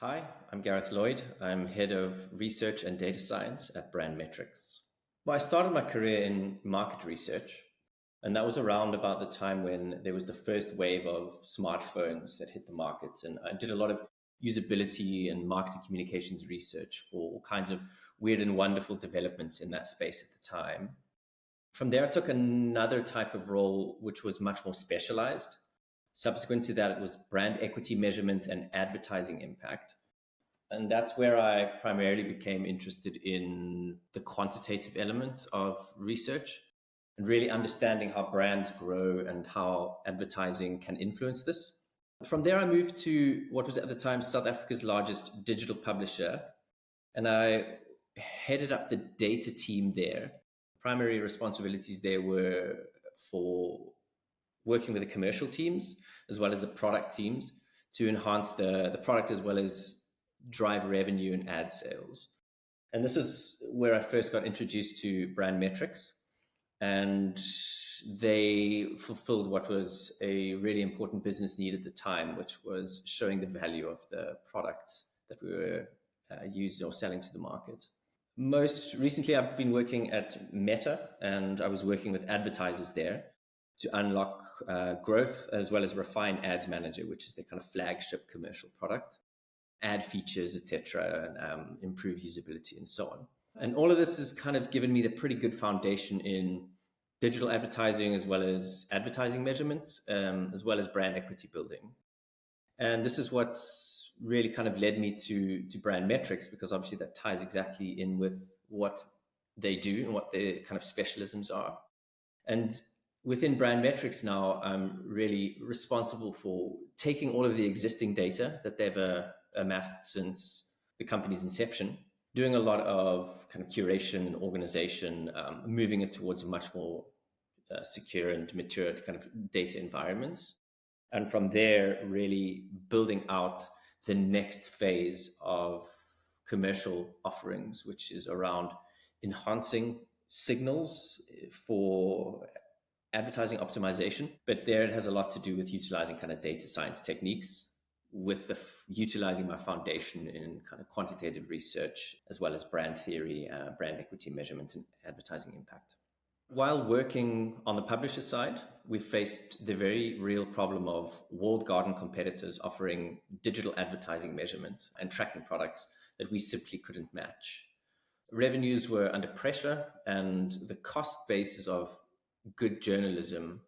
Hi, I'm Gareth Lloyd. I'm head of research and data science at Brand Metrics. Well, I started my career in market research, and that was around about the time when there was the first wave of smartphones that hit the markets. And I did a lot of usability and marketing communications research for all kinds of weird and wonderful developments in that space at the time. From there, I took another type of role, which was much more specialized. Subsequent to that, it was brand equity measurement and advertising impact. And that's where I primarily became interested in the quantitative element of research and really understanding how brands grow and how advertising can influence this. From there, I moved to what was at the time South Africa's largest digital publisher, and I headed up the data team there. Primary responsibilities there were for working with the commercial teams as well as the product teams to enhance the product as well as drive revenue and ad sales. And this is where I first got introduced to Brand Metrics. And they fulfilled what was a really important business need at the time, which was showing the value of the product that we were using or selling to the market. Most recently, I've been working at Meta, and I was working with advertisers there to unlock growth as well as refine Ads Manager, which is their kind of flagship commercial product, ad features, etc., and improve usability and so on. And all of this has kind of given me the pretty good foundation in digital advertising as well as advertising measurement, as well as brand equity building. And this is what's really kind of led me to Brand Metrics, because obviously that ties exactly in with what they do and what their kind of specialisms are. And within Brand Metrics now, I'm really responsible for taking all of the existing data that they've amassed since the company's inception, doing a lot of kind of curation and organization, moving it towards a much more secure and mature kind of data environments. And from there, really building out the next phase of commercial offerings, which is around enhancing signals for advertising optimization. But there it has a lot to do with utilizing kind of data science techniques with utilizing my foundation in kind of quantitative research, as well as brand theory, brand equity measurement, and advertising impact. While working on the publisher side, we faced the very real problem of walled garden competitors offering digital advertising measurement and tracking products that we simply couldn't match. Revenues were under pressure, and the cost basis of good journalism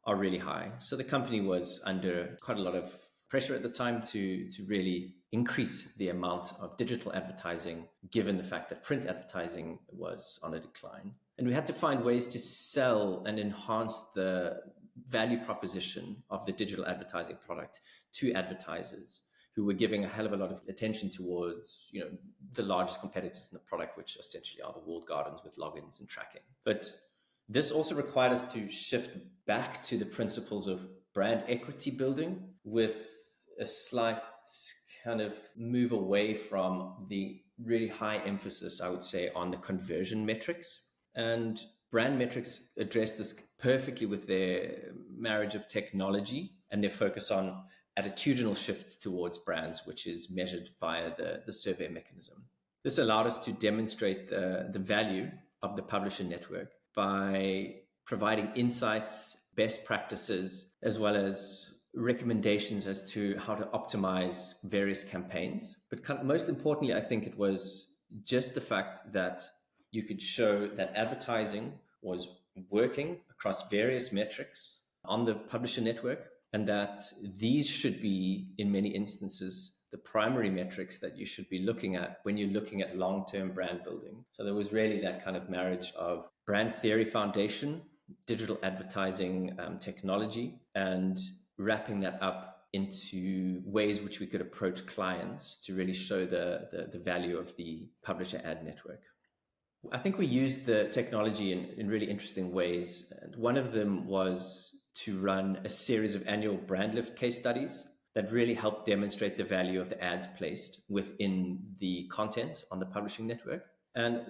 are really high. So the company was under quite a lot of pressure at the time to really increase the amount of digital advertising, given the fact that print advertising was on a decline. And we had to find ways to sell and enhance the value proposition of the digital advertising product to advertisers who were giving a hell of a lot of attention towards, the largest competitors in the product, which essentially are the walled gardens with logins and tracking. But this also required us to shift back to the principles of brand equity building with a slight kind of move away from the really high emphasis, I would say, on the conversion metrics. And Brand Metrics address this perfectly with their marriage of technology and their focus on attitudinal shifts towards brands, which is measured via the survey mechanism. This allowed us to demonstrate the value of the publisher network by providing insights, best practices, as well as recommendations as to how to optimize various campaigns. But most importantly, I think it was just the fact that you could show that advertising was working across various metrics on the publisher network, and that these should be, in many instances, the primary metrics that you should be looking at when you're looking at long-term brand building. So there was really that kind of marriage of brand theory foundation, digital advertising technology, and wrapping that up into ways which we could approach clients to really show the value of the publisher ad network. I think we used the technology in really interesting ways. And one of them was to run a series of annual brand lift case studies that really helped demonstrate the value of the ads placed within the content on the publishing network. And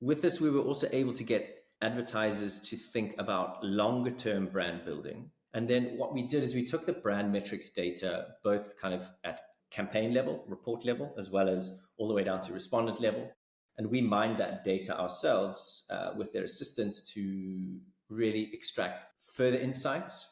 with this, we were also able to get advertisers to think about longer term brand building. And then what we did is we took the Brand Metrics data, both kind of at campaign level, report level, as well as all the way down to respondent level. And we mine that data ourselves with their assistance to really extract further insights,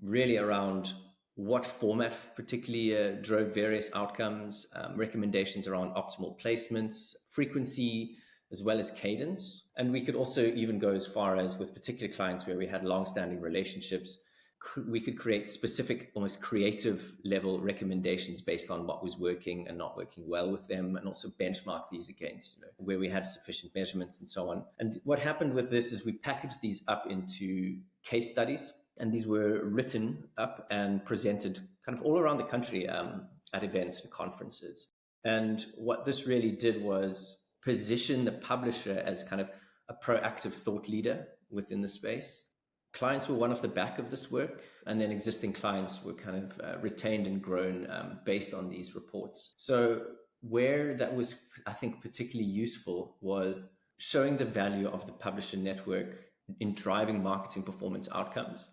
really around what format particularly drove various outcomes, recommendations around optimal placements, frequency, as well as cadence. And we could also even go as far as with particular clients where we had long-standing relationships, we could create specific, almost creative level recommendations based on what was working and not working well with them, and also benchmark these against, where we had sufficient measurements and so on. And what happened with this is we packaged these up into case studies, and these were written up and presented kind of all around the country at events and conferences. And what this really did was position the publisher as kind of a proactive thought leader within the space. Clients were one off the back of this work, and then existing clients were kind of retained and grown based on these reports. So where that was, I think, particularly useful was showing the value of the publisher network in driving marketing performance outcomes,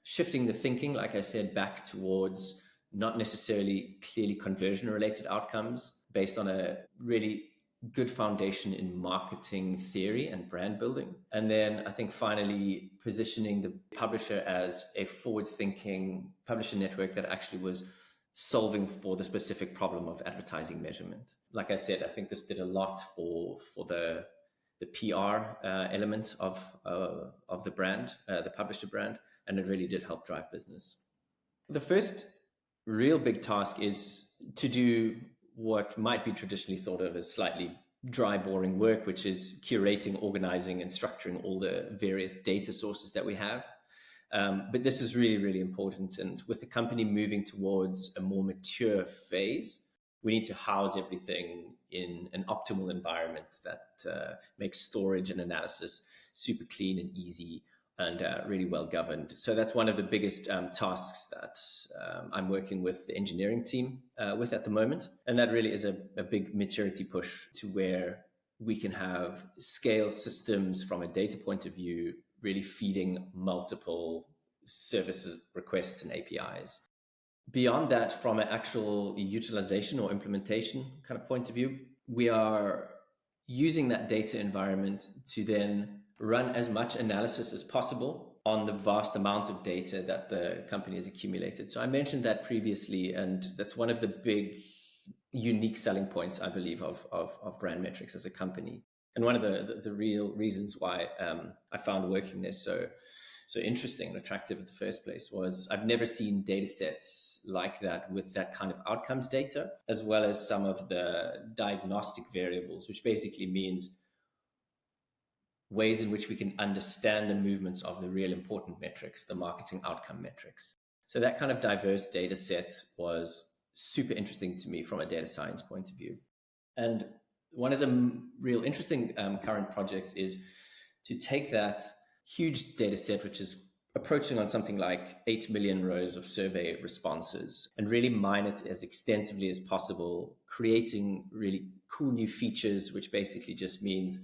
shifting the thinking, like I said, back towards not necessarily clearly conversion related outcomes based on a really good foundation in marketing theory and brand building. And then I think finally positioning the publisher as a forward-thinking publisher network that actually was solving for the specific problem of advertising measurement. Like I said, I think this did a lot for the PR element of the brand, the publisher brand, and it really did help drive business. The first real big task is to do what might be traditionally thought of as slightly dry, boring work, which is curating, organizing, and structuring all the various data sources that we have. But this is really, really important. And with the company moving towards a more mature phase, we need to house everything in an optimal environment that makes storage and analysis super clean and easy and really well governed. So that's one of the biggest tasks that I'm working with the engineering team with at the moment. And that really is a big maturity push to where we can have scale systems from a data point of view, really feeding multiple services, requests, and APIs. Beyond that, from an actual utilization or implementation kind of point of view, we are using that data environment to then run as much analysis as possible on the vast amount of data that the company has accumulated. So I mentioned that previously, and that's one of the big unique selling points, I believe, of Brand Metrics as a company. And one of the real reasons why I found working there so interesting and attractive in the first place was I've never seen data sets like that with that kind of outcomes data, as well as some of the diagnostic variables, which basically means ways in which we can understand the movements of the real important metrics, the marketing outcome metrics. So that kind of diverse data set was super interesting to me from a data science point of view. And one of the real interesting current projects is to take that huge data set, which is approaching on something like 8 million rows of survey responses, and really mine it as extensively as possible, creating really cool new features, which basically just means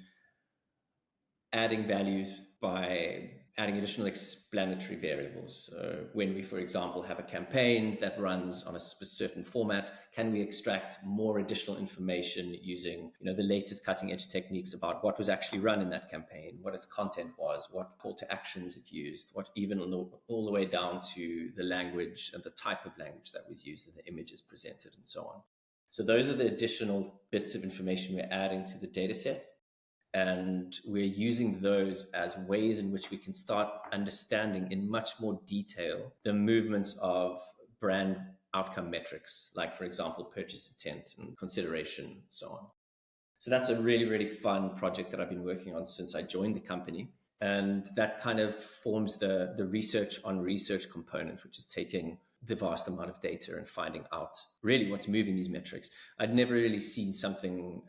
adding values by adding additional explanatory variables. So when we, for example, have a campaign that runs on a certain format, can we extract more additional information using, the latest cutting edge techniques about what was actually run in that campaign, what its content was, what call to actions it used, what even all the way down to the language and the type of language that was used and the images presented and so on. So those are the additional bits of information we're adding to the data set. And we're using those as ways in which we can start understanding in much more detail the movements of brand outcome metrics, like, for example, purchase intent and consideration and so on. So that's a really, really fun project that I've been working on since I joined the company. And that kind of forms the research on research component, which is taking the vast amount of data and finding out really what's moving these metrics. I'd never really seen something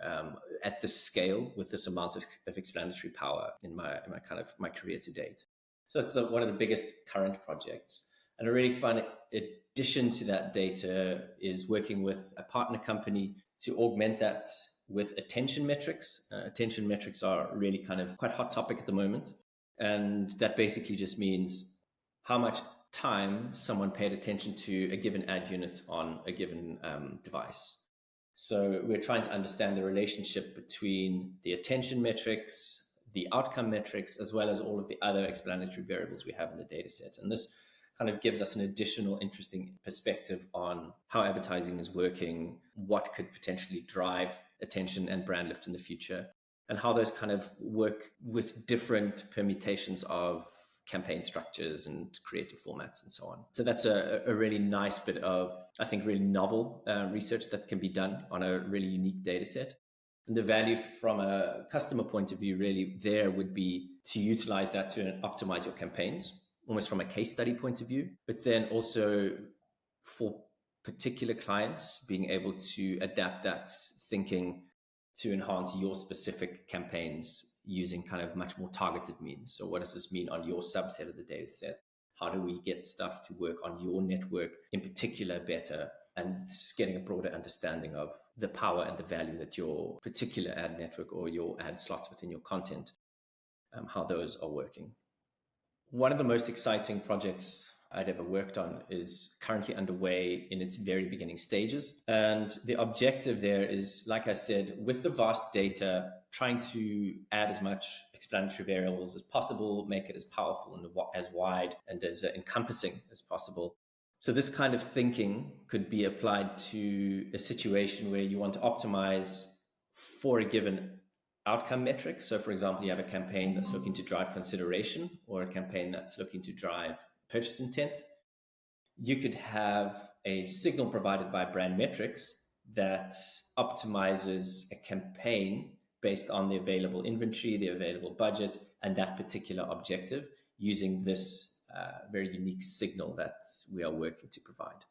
at this scale with this amount of explanatory power in my career to date. So that's one of the biggest current projects. And a really fun addition to that data is working with a partner company to augment that with attention metrics. Attention metrics are really kind of quite hot topic at the moment. And that basically just means how much time someone paid attention to a given ad unit on a given device. So we're trying to understand the relationship between the attention metrics, the outcome metrics, as well as all of the other explanatory variables we have in the data set. And this kind of gives us an additional interesting perspective on how advertising is working, what could potentially drive attention and brand lift in the future, and how those kind of work with different permutations of campaign structures and creative formats and so on. So that's a really nice bit of, I think, really novel research that can be done on a really unique data set. And the value from a customer point of view really there would be to utilize that to optimize your campaigns, almost from a case study point of view, but then also for particular clients, being able to adapt that thinking to enhance your specific campaigns using kind of much more targeted means. So what does this mean on your subset of the data set? How do we get stuff to work on your network in particular better, and getting a broader understanding of the power and the value that your particular ad network or your ad slots within your content, how those are working. One of the most exciting projects I'd ever worked on is currently underway in its very beginning stages. And the objective there is, like I said, with the vast data, trying to add as much explanatory variables as possible, make it as powerful and as wide and as encompassing as possible. So this kind of thinking could be applied to a situation where you want to optimize for a given outcome metric. So for example, you have a campaign that's looking to drive consideration or a campaign that's looking to drive purchase intent. You could have a signal provided by brand metrics that optimizes a campaign based on the available inventory, the available budget, and that particular objective using this very unique signal that we are working to provide.